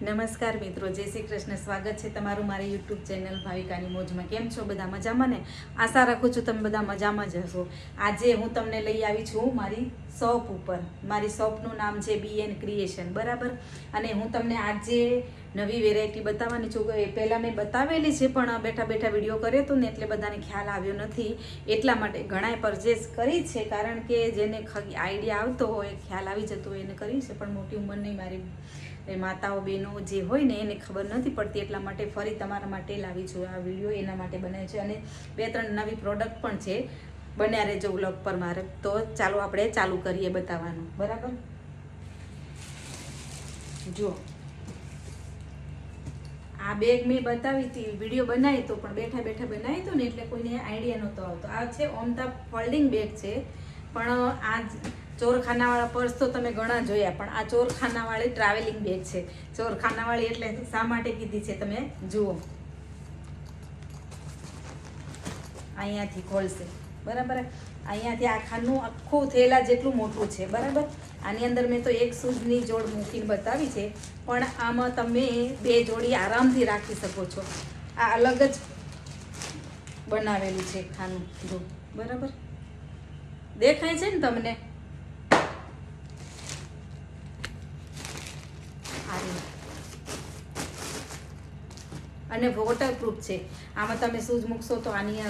નમસ્કાર મિત્રો, જય શ્રી કૃષ્ણ. સ્વાગત છે તમારું મારી યુટ્યુબ ચેનલ ભાવિકાની મોજમાં. કેમ છો બધા? મજામાં ને? આશા રાખું છું તમે બધા મજામાં જ હશો. આજે હું તમને લઈ આવી છું મારી શોપ ઉપર. મારી શોપનું નામ છે BN ક્રિએશન, બરાબર. અને હું તમને આજે નવી વેરાયટી બતાવવાની છું. પહેલાં મેં બતાવેલી છે પણ બેઠા બેઠા વિડીયો કર્યો હતો ને એટલે બધાને ખ્યાલ આવ્યો નથી. એટલા માટે ઘણાએ પરચેસ કરી છે, કારણ કે જેને આઈડિયા આવતો હોય, ખ્યાલ આવી જતો હોય એને કરી છે. પણ મોટી ઉંમરની મારી માતાઓ બહેનો જે હોય ને એને ખબર નથી પડતી, એટલા માટે ફરી તમારા માટે લાવી છું આ વિડીયો. એના માટે બનાવ્યો છે અને 2-3 નવી પ્રોડક્ટ પણ છે. બન્યા રહેજો વ્લોગ પર મારે. તો ચાલો આપણે ચાલુ કરીએ બતાવવાનું, બરાબર. જુઓ, આ બેગ મેં બતાવી હતી, વિડીયો બનાવી તો પણ બેઠા બેઠા બનાવી હતું ને એટલે કોઈને આઈડિયા નહોતો આવતો. આ છે ઓમતા ફોલ્ડિંગ બેગ છે, પણ આ ચોરખાનાવાળા પર્સ તો તમે ઘણા જોયા, પણ આ ચોરખાનાવાળી ટ્રાવેલિંગ બેગ છે. ચોરખાનાવાળી એટલે શા માટે કીધી છે તમે જુઓ. અહીંયાથી ખોલશે, બરાબર. અહીંયાથી આખાનું આખું થેલા જેટલું મોટું છે, બરાબર. આની અંદર મેં તો એક શૂઝની જોડ મૂકીને બતાવી છે, પણ આમાં તમે 2 જોડી આરામથી રાખી શકો છો. આ અલગ જ બનાવેલું છે ખાનું, જો, બરાબર. દેખાય છે ને તમને? અને વોટરપ્રૂફ છે. આમાં તમે શૂઝ મૂકશો તો આની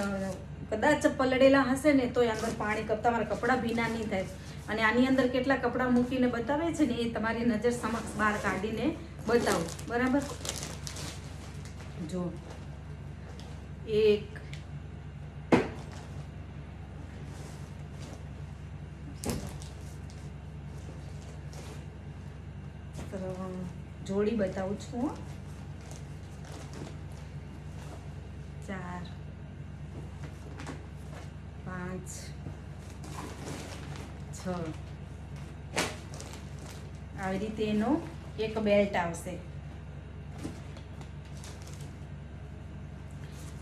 કદાચ પલળેલા હશે ને તો અંદર પાણી તમારા કપડાં ભીના નહીં થાય. અને આની અંદર કેટલા કપડાં મૂકીને બતાવે છે ને એ તમારી નજર સમક્ષ બહાર કાઢીને બતાવો, બરાબર. જો, 1 જોડી બતાવું છું, 4 5 6 આવી રીતે એનો એક બેલ્ટ આવશે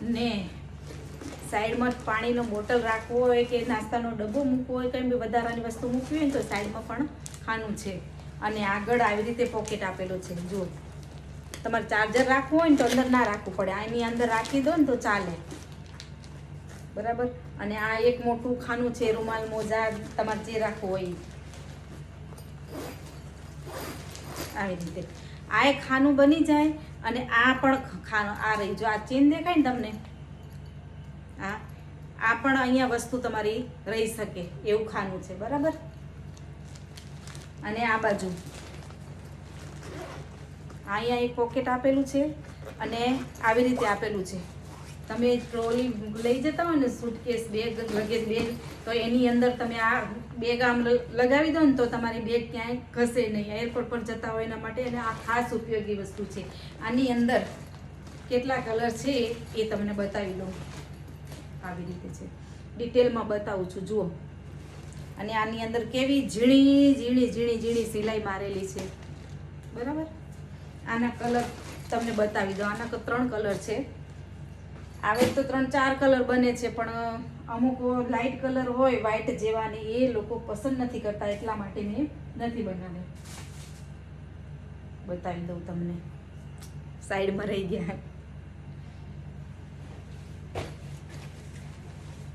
ને સાઈડમાં પાણીનો બોટલ રાખવો હોય કે નાસ્તાનો ડબ્બો મૂકવો હોય, કંઈ બી વધારાની વસ્તુ મૂકવી હોય તો સાઈડમાં પણ ખાનું છે. અને આગળ આવી રીતે પોકેટ આપેલો છે. જો, તમારે ચાર્જર રાખવું હોય ને તો અંદર ના રાખવું પડે, આની અંદર રાખી દો ને તો ચાલે, બરાબર. અને આ એક મોટું ખાનું છે, રૂમાલ, મોજા, તમારે જે રાખવું હોય આવી રીતે આ એક ખાનું બની જાય. અને આ પણ ખાનું, આ રહી, જો આ ચેન દેખાય ને તમને, આ પણ અહીંયા વસ્તુ તમારી રહી શકે એવું ખાનું છે, બરાબર. અને આ બાજુ અહીંયા એક પોકેટ આપેલું છે અને આવી રીતે આપેલું છે. તમે ટ્રોલી લઈ જતા હોય ને, સૂટકેસ બેગ, લગેજ બેગ, તો એની અંદર તમે આ બેગ આમ લગાવી દો ને તો તમારી બેગ ક્યાંય ઘસે નહીં. એરપોર્ટ પર જતા હોય એના માટે. અને આ ખાસ ઉપયોગી વસ્તુ છે. આની અંદર કેટલા કલર છે એ તમને બતાવી દઉં. આવી રીતે છે, ડિટેલમાં બતાવું છું, જુઓ. અને આની અંદર કેવી ઝીણી ઝીણી ઝીણી ઝીણી સિલાઈ મારેલી છે, બરાબર. આના કલર તમને બતાવી દો. આના 3 કલર છે. આવે તો 3-4 કલર બને છે, પણ અમુક લાઇટ કલર હોય વ્હાઈટ જેવાની, એ લોકો પસંદ નથી કરતા, એટલા માટે મેં નથી બનાવી. બતાવી દઉં તમને, સાઈડમાં રહી ગયા.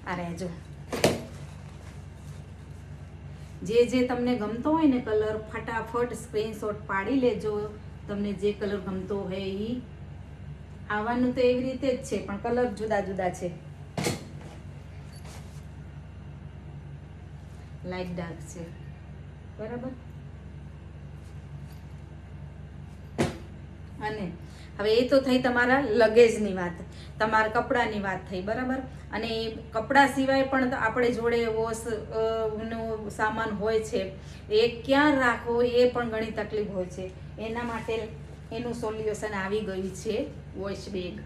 આ રહેજો. જે તમને ગમતો હોય ને કલર, ફટાફટ સ્ક્રીનશોટ પાડી લેજો. તમને જે કલર ગમતો હોય એ આવવાનું તો એવી રીતે જ છે, પણ કલર જુદા જુદા છે. લાઈટ ડાર્ક છે, બરાબર. અને હવે એ તો થઈ તમારા લગેજની વાત, તમારા કપડાની વાત થઈ, બરાબર. અને એ કપડાં સિવાય પણ આપણે જોડે વોશનો સામાન હોય છે, એ ક્યાં રાખવો એ પણ ઘણી તકલીફ હોય છે. એના માટે એનું સોલ્યુશન આવી ગયું છે વોશ બેગ.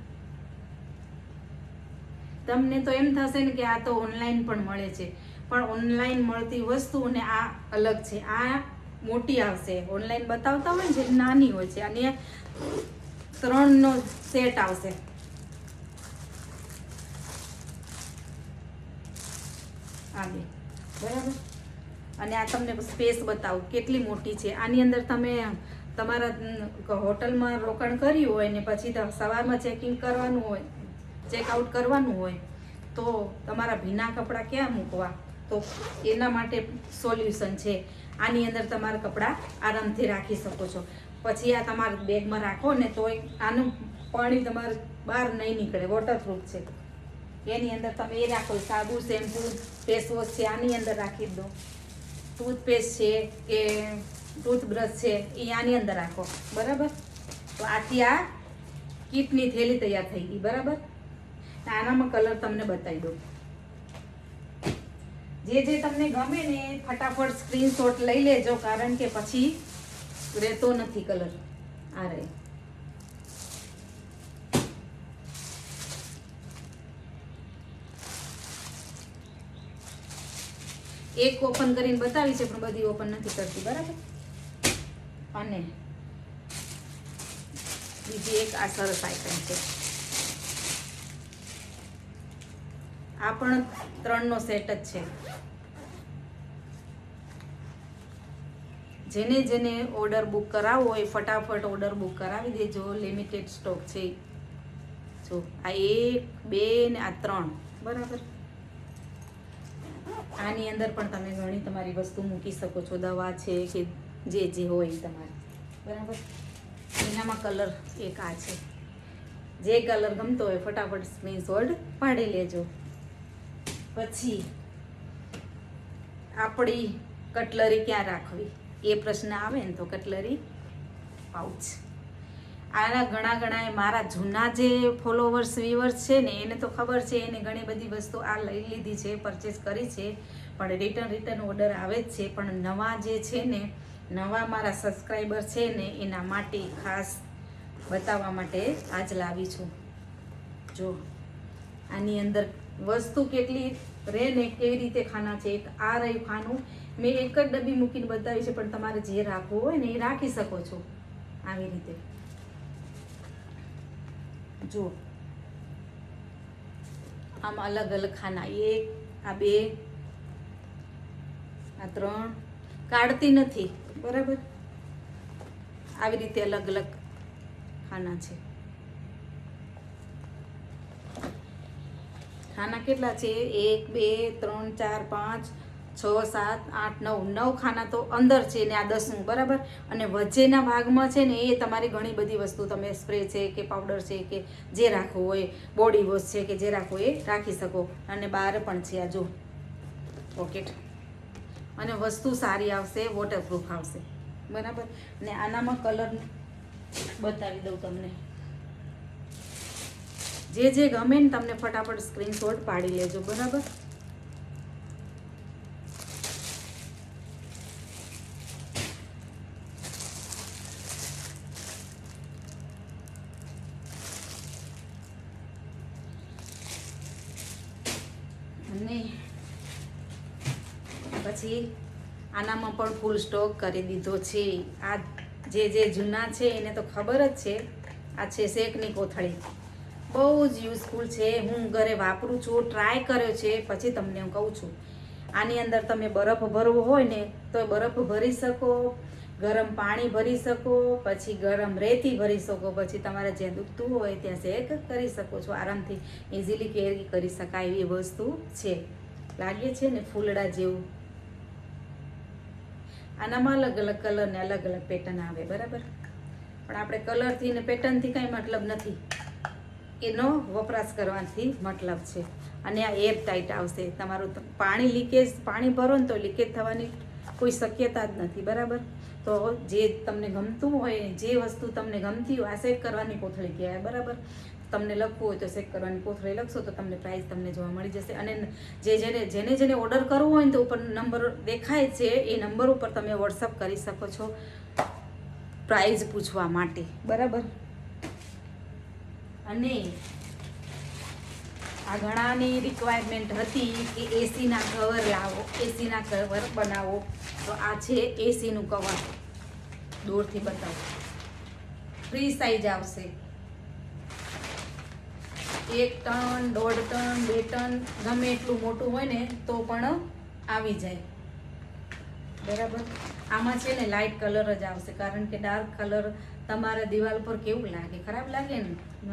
તમને તો એમ થશે ને કે આ તો ઓનલાઈન પણ મળે છે, પણ ઓનલાઈન મળતી વસ્તુ ને આ અલગ છે. આ મોટી આવશે, ઓનલાઈન બતાવતા હોય ને જે નાની હોય છે. અને 3નો સેટ આવશે. આ બે, બરાબર. અને આ તમને સ્પેસ બતાવું કેટલી મોટી છે. આની અંદર તમે તમારા હોટલમાં રોકાણ કર્યું હોય ને પછી સવારમાં ચેકિંગ કરવાનું હોય, ચેકઆઉટ કરવાનું હોય, તો તમારા ભીના કપડાં ક્યાં મૂકવા? તો એના માટે સોલ્યુશન છે. આની અંદર તમારા કપડાં આરામથી રાખી શકો છો. પછી આ તમારા બેગમાં રાખો ને તો આનું પાણી તમારે બહાર નહીં નીકળે, વોટરપ્રૂફ છે. એની અંદર તમે એ રાખો, સાબુ, શેમ્પૂ, ફેસવોશ છે આની અંદર રાખી દો, ટૂથપેસ્ટ છે કે ટૂથબ્રશ છે એ આની અંદર રાખો, બરાબર. તો આથી આ કીટની થેલી તૈયાર થઈ ગઈ, બરાબર. આનામાં કલર તમને બતાવી દો. જે તમને ગમે ને ફટાફટ સ્ક્રીનશોટ લઈ લેજો, કારણ કે પછી રહેતો નથી કલર. આ રહે. એક ઓપન કરીને બતાવી છે પણ બધી ઓપન નથી કરતી, બરાબર. અને બીજી એક આ સરસ આઈટમ છે. આ પણ 3નો સેટ જ છે. જેને ઓર્ડર બુક કરાવવો હોય ફટાફટ ઓર્ડર બુક કરાવી દેજો, લિમિટેડ સ્ટોક છે. જો આ 1, 2 ને આ 3, બરાબર. આની અંદર પણ તમે ઘણી તમારી વસ્તુ મૂકી શકો છો, દવા છે કે જે હોય તમારે, બરાબર. એનામાં કલર એક આ છે. જે કલર ગમતો હોય ફટાફટ સ્ક્રીનશોટ પાડી લેજો. પછી આપણી કટલરી ક્યાં રાખવી એ પ્રશ્ન આવે ને, તો કટલરી પાઉચ. આના ઘણા મારા જૂના જે ફોલોવર્સ વ્યુઅર્સ છે ને એને તો ખબર છે, એને ઘણી બધી વસ્તુ આ લઈ લીધી છે, પરચેસ કરી છે, પણ રિટર્ન ઓર્ડર આવે જ છે. પણ નવા જે છે ને, નવા મારા સબસ્ક્રાઈબર છે ને એના માટે ખાસ બતાવવા માટે આજ લાવી છું. જો આની અંદર વસ્તુ કેટલી રહે ને, કેવી રીતે ખાના છે. એક આ રહ્યું ખાનું, મેં એક જ ડબ્બી મૂકીને બતાવી છે, પણ તમારે જે રાખવું હોય ને એ રાખી શકો છો આવી રીતે. જો આમ અલગ અલગ ખાના, 1, આ 2, આ 3 કાઢતી નથી, બરાબર. આવી રીતે અલગ અલગ ખાના છે. ખાના કેટલા છે? 1, 2, 3, 4, 5, 6, 7, 8, 9 ખાના તો અંદર છે ને આ 10મું, બરાબર. અને વચ્ચેના ભાગમાં છે ને એ તમારી ઘણી બધી વસ્તુ, તમે સ્પ્રે છે કે પાવડર છે કે જે રાખવું હોય, બોડી વોશ છે કે જે રાખવું એ રાખી શકો. અને બહાર પણ છે આ જો પોકેટ, અને વસ્તુ સારી આવશે, વોટરપ્રૂફ આવશે, બરાબર. અને આનામાં કલર બતાવી દઉં તમને. જે ગમે ને તમને ફટાફટ સ્ક્રીનશોટ પાડી લેજો, બરાબર. અને પછી આનામાં પણ ફૂલ સ્ટોક કરી દીધો છે. આ જે જૂના છે એને તો ખબર જ છે. આ છે શેકની કોથળી, બહુ જ યુઝફુલ છે. હું ઘરે વાપરું છું, ટ્રાય કર્યો છે, પછી તમને હું કહું છું. આની અંદર તમે બરફ ભરવો હોય ને તો બરફ ભરી શકો, ગરમ પાણી ભરી શકો, પછી ગરમ રેતી ભરી શકો, પછી તમારે જ્યાં દુખતું હોય ત્યાં શેક કરી શકો છો. આરામથી ઇઝીલી કેરી કરી શકાય એવી વસ્તુ છે. લાગે છે ને ફૂલડા જેવું. આનામાં અલગ અલગ કલર ને અલગ અલગ પેટર્ન આવે, બરાબર. પણ આપણે કલરથી ને પેટર્નથી કાંઈ મતલબ નથી, એનો વપરાશ કરવાથી મતલબ છે. અને આ એર ટાઈટ આવશે. તમારું પાણી લીકેજ, પાણી ભરો ને તો લીકેજ થવાની કોઈ શક્યતા જ નથી, બરાબર. તો જે તમને ગમતું હોય, જે વસ્તુ તમને ગમતી હોય, આ સેટ કરવાની કોથળી કહેવાય, બરાબર. તમને લખવું હોય તો સેટ કરવાની કોથળી લખશો તો તમને પ્રાઇસ તમને જોવા મળી જશે. અને જેને ઓર્ડર કરવું હોય ને તો ઉપર નંબર દેખાય છે, એ નંબર ઉપર તમે વોટ્સઅપ કરી શકો છો પ્રાઇસ પૂછવા માટે, બરાબર. અને આ ઘણાની રિક્વાયરમેન્ટ હતી કે એસીના કવર લાવો, એસીના કવર બનાવો. તો આ છે એસીનું કવર, દૂરથી બતાવો. ફ્રી સાઈઝ આવશે, 1 ટન, 1.5 ટન, 2 ટન, ગમે એટલું મોટું હોય ને તો પણ આવી જાય, બરાબર. આમાં છે ને લાઇટ કલર જ આવશે, કારણ કે ડાર્ક કલર તમારા દિવાલ પર કેવું લાગે, ખરાબ લાગે ને,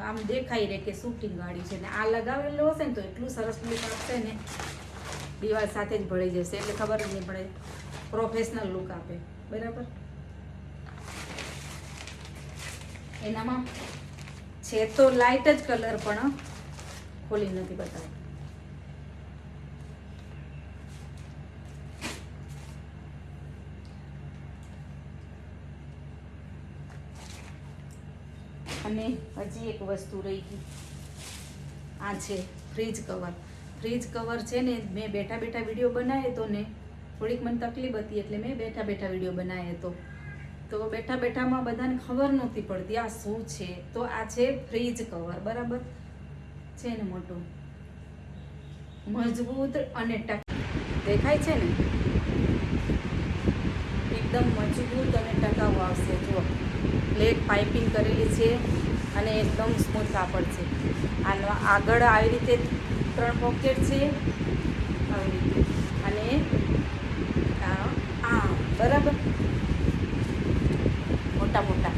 આમ દેખાઈ રહે કે શૂટિંગ ગાડી છે. ને આ લગાવેલો હશે ને તો એટલું સરસ લુક આપશે ને, દિવાલ સાથે જ ભળી જશે, એટલે ખબર જ નહીં પડે, પ્રોફેશનલ લુક આપે. બરાબર. એનામાં છે તો લાઇટ જ કલર, પણ ખોલી નથી બતાવ્યો. અને હજી એક વસ્તુ રહી ગઈ, આ છે ફ્રીજ કવર. ફ્રીજ કવર છે ને મેં બેઠા બેઠા વિડીયો બનાવ્યો હતો ને, થોડીક મને તકલીફ હતી એટલે મેં બેઠા બેઠા વિડીયો બનાવ્યો હતો. તો બેઠા બેઠામાં બધાને ખબર નહોતી પડતી આ શું છે. તો આ છે ફ્રીજ કવર. બરાબર છે ને, મોટું મજબૂત અને દેખાય છે ને, એકદમ મજબૂત અને ટકાઉ આવશે. જુઓ, બ્લેક પાઇપિંગ કરેલી છે અને એકદમ સ્મૂથ કાપડ છે. આનો આગળ આવી રીતે 3 પોકેટ છે, આવી રીતે, અને આ બરાબર મોટા મોટા.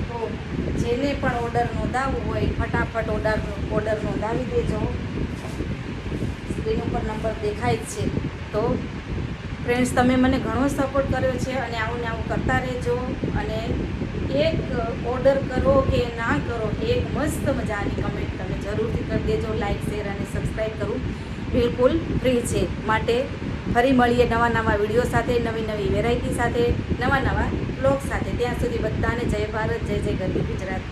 તો જેને પણ ઓર્ડર નોંધાવવું હોય ફટાફટ ઓર્ડર નોંધાવી દેજો. સ્ક્રીન ઉપર નંબર દેખાય જ છે. તો ફ્રેન્ડ્સ, તમે મને ઘણો સપોર્ટ કર્યો છે અને આવું ને આવું કરતા રહેજો. અને એક ઓર્ડર કરો કે ના કરો, એક મસ્ત મજાની કમેન્ટ તમે જરૂરથી કરી દેજો. લાઇક, શેર અને સબસ્ક્રાઈબ કરવું બિલકુલ ફ્રી છે. માટે ફરી મળીએ નવા વિડીયો સાથે, નવી વેરાયટી સાથે, નવા બ્લોગ સાથે. ત્યાં સુધી બધાને જય ભારત, જય ગરવી ગુજરાત.